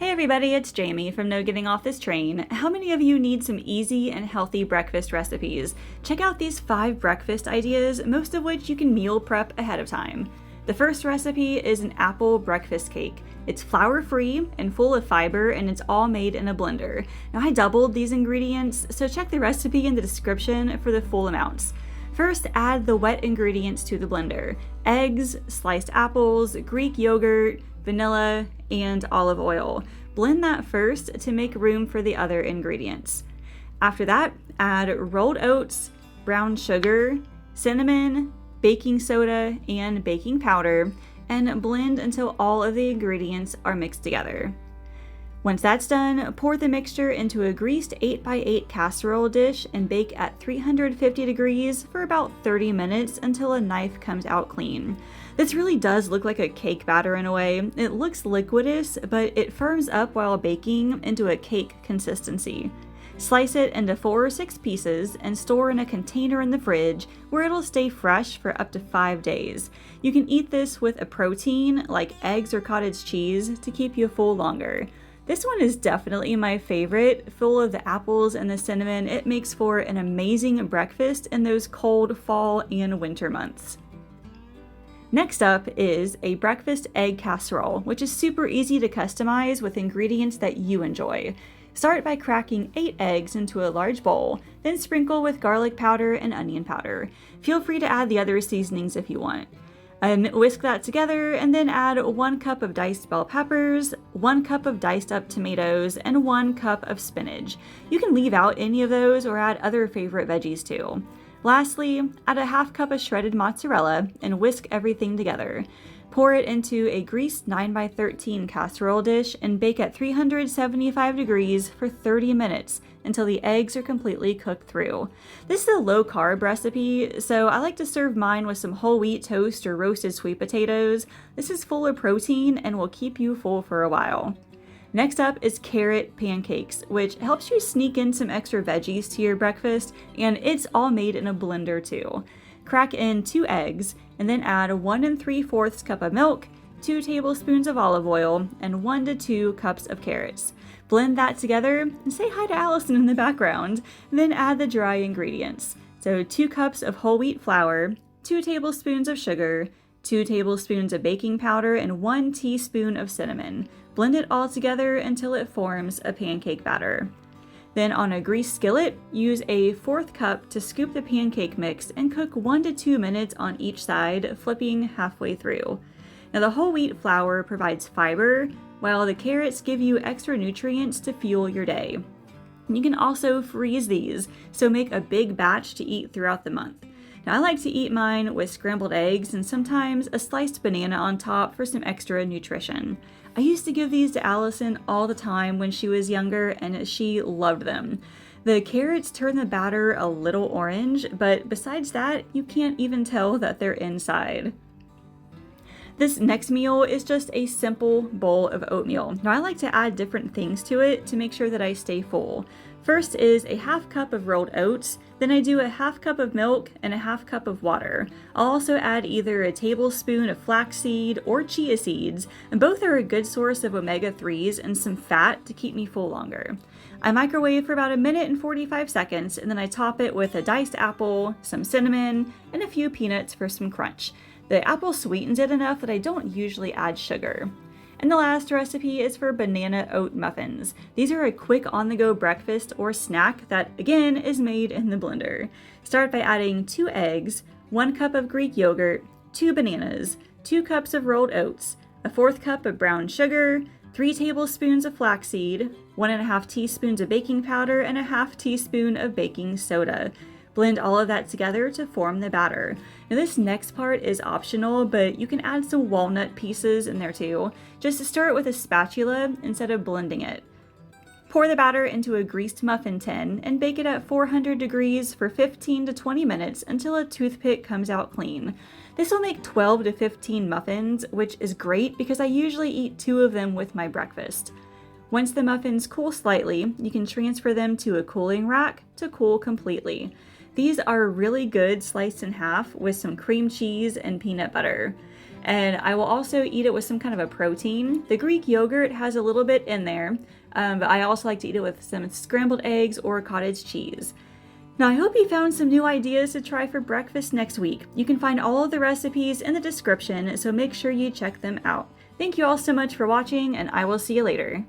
Hey everybody, it's Jaime from No Getting Off This Train. How many of you need some easy and healthy breakfast recipes? Check out these 5 breakfast ideas, most of which you can meal prep ahead of time. The first recipe is an apple breakfast cake. It's flour-free and full of fiber, and it's all made in a blender. Now I doubled these ingredients, so check the recipe in the description for the full amounts. First, add the wet ingredients to the blender: eggs, sliced apples, Greek yogurt, vanilla, and olive oil. Blend that first to make room for the other ingredients. After that, add rolled oats, brown sugar, cinnamon, baking soda, and baking powder, and blend until all of the ingredients are mixed together. Once that's done, pour the mixture into a greased 8x8 casserole dish and bake at 350 degrees for about 30 minutes until a knife comes out clean. This really does look like a cake batter in a way. It looks liquidous, but it firms up while baking into a cake consistency. Slice it into 4 or 6 pieces and store in a container in the fridge where it'll stay fresh for up to 5 days. You can eat this with a protein like eggs or cottage cheese to keep you full longer. This one is definitely my favorite, full of the apples and the cinnamon. It makes for an amazing breakfast in those cold fall and winter months. Next up is a breakfast egg casserole, which is super easy to customize with ingredients that you enjoy. Start by cracking 8 eggs into a large bowl, then sprinkle with garlic powder and onion powder. Feel free to add the other seasonings if you want. Whisk that together and then add 1 cup of diced bell peppers, 1 cup of diced up tomatoes, and 1 cup of spinach. You can leave out any of those or add other favorite veggies too. Lastly, add a half cup of shredded mozzarella and whisk everything together. Pour it into a greased 9x13 casserole dish and bake at 375 degrees for 30 minutes until the eggs are completely cooked through. This is a low-carb recipe, so I like to serve mine with some whole wheat toast or roasted sweet potatoes. This is full of protein and will keep you full for a while. Next up is carrot pancakes, which helps you sneak in some extra veggies to your breakfast, and it's all made in a blender too. Crack in 2 eggs, and then add 1 3/4 cup of milk, 2 tablespoons of olive oil, and 1 to 2 cups of carrots. Blend that together and say hi to Allison in the background, and then add the dry ingredients. So 2 cups of whole wheat flour, 2 tablespoons of sugar, 2 tablespoons of baking powder, and 1 teaspoon of cinnamon. Blend it all together until it forms a pancake batter. Then on a greased skillet, use a 1/4 cup to scoop the pancake mix and cook 1 to 2 minutes on each side, flipping halfway through. Now the whole wheat flour provides fiber, while the carrots give you extra nutrients to fuel your day. You can also freeze these, so make a big batch to eat throughout the month. Now I like to eat mine with scrambled eggs and sometimes a sliced banana on top for some extra nutrition. I used to give these to Allison all the time when she was younger, and she loved them. The carrots turn the batter a little orange, but besides that, you can't even tell that they're inside. This next meal is just a simple bowl of oatmeal. Now I like to add different things to it to make sure that I stay full. First is a half cup of rolled oats, then I do a half cup of milk and a half cup of water. I'll also add either a tablespoon of flaxseed or chia seeds, and both are a good source of omega-3s and some fat to keep me full longer. I microwave for about 1 minute and 45 seconds, and then I top it with a diced apple, some cinnamon, and a few peanuts for some crunch. The apple sweetens it enough that I don't usually add sugar. And the last recipe is for banana oat muffins. These are a quick on-the-go breakfast or snack that, again, is made in the blender. Start by adding 2 eggs, 1 cup of Greek yogurt, 2 bananas, 2 cups of rolled oats, a 1/4 cup of brown sugar, 3 tablespoons of flaxseed, 1½ teaspoons of baking powder, and a half teaspoon of baking soda. Blend all of that together to form the batter. Now this next part is optional, but you can add some walnut pieces in there too. Just stir it with a spatula instead of blending it. Pour the batter into a greased muffin tin and bake it at 400 degrees for 15 to 20 minutes until a toothpick comes out clean. This will make 12 to 15 muffins, which is great because I usually eat 2 of them with my breakfast. Once the muffins cool slightly, you can transfer them to a cooling rack to cool completely. These are really good sliced in half with some cream cheese and peanut butter. And I will also eat it with some kind of a protein. The Greek yogurt has a little bit in there, but I also like to eat it with some scrambled eggs or cottage cheese. Now, I hope you found some new ideas to try for breakfast next week. You can find all of the recipes in the description, so make sure you check them out. Thank you all so much for watching, and I will see you later.